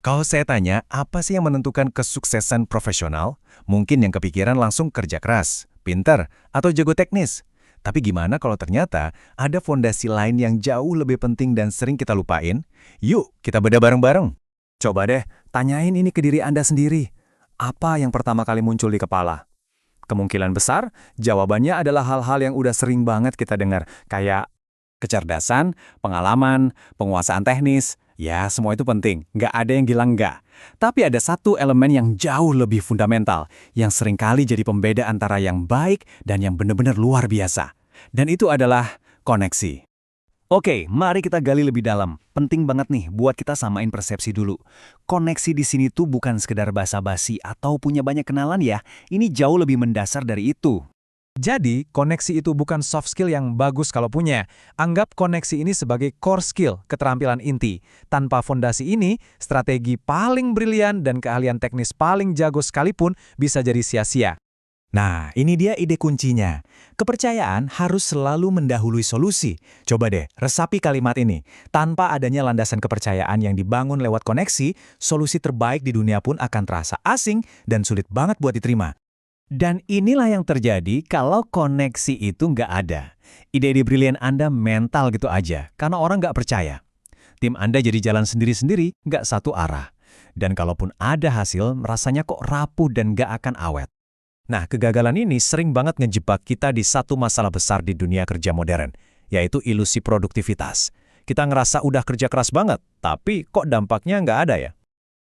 Kalau saya tanya, apa sih yang menentukan kesuksesan profesional? Mungkin yang kepikiran langsung kerja keras, pinter, atau jago teknis. Tapi gimana kalau ternyata ada fondasi lain yang jauh lebih penting dan sering kita lupain? Yuk, kita bedah bareng-bareng. Coba deh, tanyain ini ke diri Anda sendiri. Apa yang pertama kali muncul di kepala? Kemungkinan besar, jawabannya adalah hal-hal yang udah sering banget kita dengar, kayak kecerdasan, pengalaman, penguasaan teknis. Ya, semua itu penting, nggak ada yang bilang nggak. Tapi ada satu elemen yang jauh lebih fundamental, yang seringkali jadi pembeda antara yang baik dan yang benar-benar luar biasa. Dan itu adalah koneksi. Oke, mari kita gali lebih dalam. Penting banget nih buat kita samain persepsi dulu. Koneksi di sini tuh bukan sekedar basa-basi atau punya banyak kenalan ya. Ini jauh lebih mendasar dari itu. Jadi, koneksi itu bukan soft skill yang bagus kalau punya. Anggap koneksi ini sebagai core skill, keterampilan inti. Tanpa fondasi ini, strategi paling brilian dan keahlian teknis paling jago sekalipun bisa jadi sia-sia. Nah, ini dia ide kuncinya. Kepercayaan harus selalu mendahului solusi. Coba deh, resapi kalimat ini. Tanpa adanya landasan kepercayaan yang dibangun lewat koneksi, solusi terbaik di dunia pun akan terasa asing dan sulit banget buat diterima. Dan inilah yang terjadi kalau koneksi itu nggak ada. Ide-ide brilian Anda mental gitu aja, karena orang nggak percaya. Tim Anda jadi jalan sendiri-sendiri, nggak satu arah. Dan kalaupun ada hasil, rasanya kok rapuh dan nggak akan awet. Nah, kegagalan ini sering banget ngejebak kita di satu masalah besar di dunia kerja modern, yaitu ilusi produktivitas. Kita ngerasa udah kerja keras banget, tapi kok dampaknya nggak ada ya?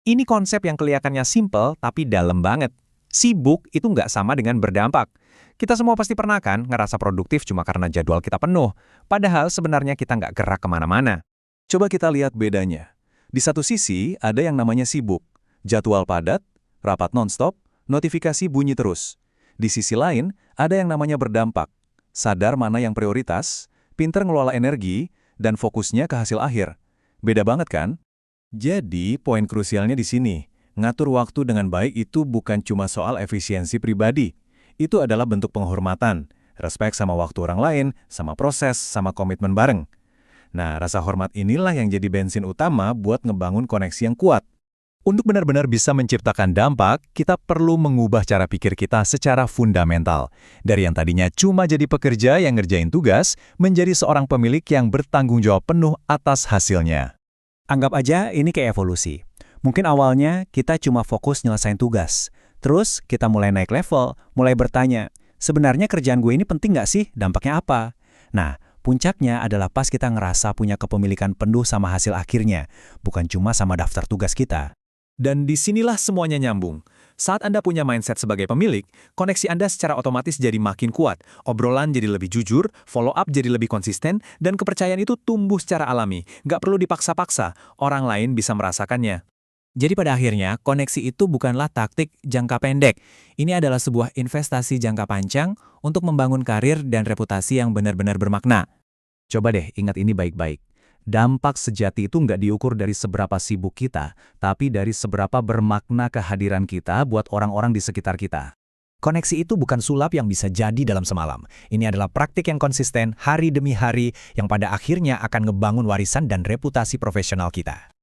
Ini konsep yang kelihatannya simple, tapi dalam banget. Sibuk itu nggak sama dengan berdampak. Kita semua pasti pernah kan ngerasa produktif cuma karena jadwal kita penuh, padahal sebenarnya kita nggak gerak kemana-mana. Coba kita lihat bedanya. Di satu sisi, ada yang namanya sibuk. Jadwal padat, rapat nonstop, notifikasi bunyi terus. Di sisi lain, ada yang namanya berdampak. Sadar mana yang prioritas, pinter ngelola energi, dan fokusnya ke hasil akhir. Beda banget kan? Jadi, poin krusialnya di sini. Ngatur waktu dengan baik itu bukan cuma soal efisiensi pribadi. Itu adalah bentuk penghormatan, respek sama waktu orang lain, sama proses, sama komitmen bareng. Nah, rasa hormat inilah yang jadi bensin utama buat ngebangun koneksi yang kuat. Untuk benar-benar bisa menciptakan dampak, kita perlu mengubah cara pikir kita secara fundamental. Dari yang tadinya cuma jadi pekerja yang ngerjain tugas, menjadi seorang pemilik yang bertanggung jawab penuh atas hasilnya. Anggap aja ini kayak evolusi. Mungkin awalnya kita cuma fokus nyelesain tugas. Terus kita mulai naik level, mulai bertanya, sebenarnya kerjaan gue ini penting nggak sih? Dampaknya apa? Nah, puncaknya adalah pas kita ngerasa punya kepemilikan penuh sama hasil akhirnya, bukan cuma sama daftar tugas kita. Dan disinilah semuanya nyambung. Saat Anda punya mindset sebagai pemilik, koneksi Anda secara otomatis jadi makin kuat, obrolan jadi lebih jujur, follow up jadi lebih konsisten, dan kepercayaan itu tumbuh secara alami. Nggak perlu dipaksa-paksa, orang lain bisa merasakannya. Jadi pada akhirnya, koneksi itu bukanlah taktik jangka pendek. Ini adalah sebuah investasi jangka panjang untuk membangun karir dan reputasi yang benar-benar bermakna. Coba deh ingat ini baik-baik. Dampak sejati itu nggak diukur dari seberapa sibuk kita, tapi dari seberapa bermakna kehadiran kita buat orang-orang di sekitar kita. Koneksi itu bukan sulap yang bisa jadi dalam semalam. Ini adalah praktik yang konsisten hari demi hari yang pada akhirnya akan ngebangun warisan dan reputasi profesional kita.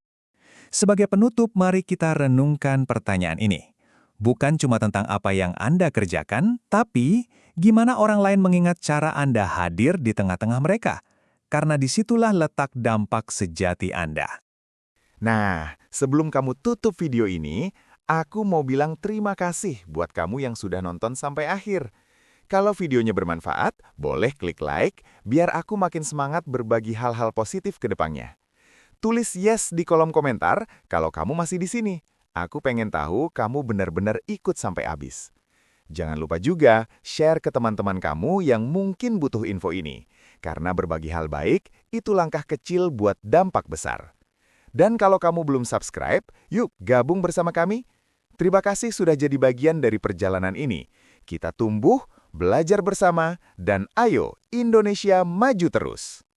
Sebagai penutup, mari kita renungkan pertanyaan ini. Bukan cuma tentang apa yang Anda kerjakan, tapi gimana orang lain mengingat cara Anda hadir di tengah-tengah mereka. Karena disitulah letak dampak sejati Anda. Nah, sebelum kamu tutup video ini, aku mau bilang terima kasih buat kamu yang sudah nonton sampai akhir. Kalau videonya bermanfaat, boleh klik like, biar aku makin semangat berbagi hal-hal positif ke depannya. Tulis yes di kolom komentar kalau kamu masih di sini. Aku pengen tahu kamu benar-benar ikut sampai habis. Jangan lupa juga share ke teman-teman kamu yang mungkin butuh info ini. Karena berbagi hal baik, itu langkah kecil buat dampak besar. Dan kalau kamu belum subscribe, yuk gabung bersama kami. Terima kasih sudah jadi bagian dari perjalanan ini. Kita tumbuh, belajar bersama, dan ayo Indonesia maju terus.